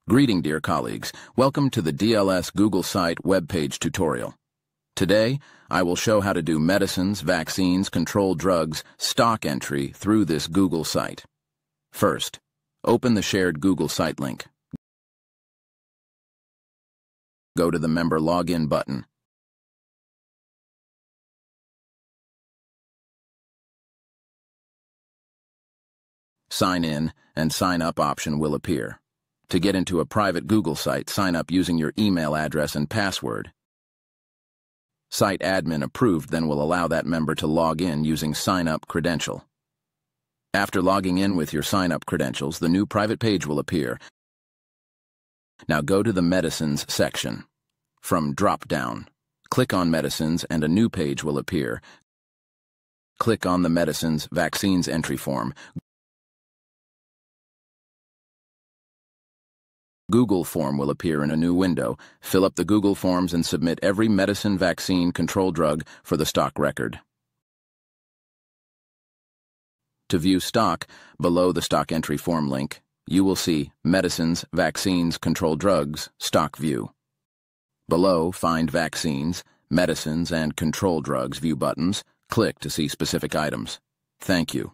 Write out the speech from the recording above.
Greeting, dear colleagues. Welcome to the DLS Google site webpage tutorial. Today, I will show how to do medicines, vaccines, controlled drugs, stock entry through this Google site. First, open the shared Google site link. Go to the Member Login button. Sign in and sign up option will appear. To get into a private Google site, sign up using your email address and password. Site admin approved then will allow that member to log in using sign up credential. After logging in with your sign up credentials, the new private page will appear. Now go to the Medicines section. From drop-down, click on Medicines and a new page will appear. Click on the Medicines Vaccines entry form. Google form will appear in a new window. Fill up the Google forms and submit every medicine, vaccine, controlled drug for the stock record. To view stock, below the stock entry form link, you will see Medicines, Vaccines, Controlled Drugs, Stock View. Below, find Vaccines, Medicines, and Controlled Drugs view buttons. Click to see specific items. Thank you.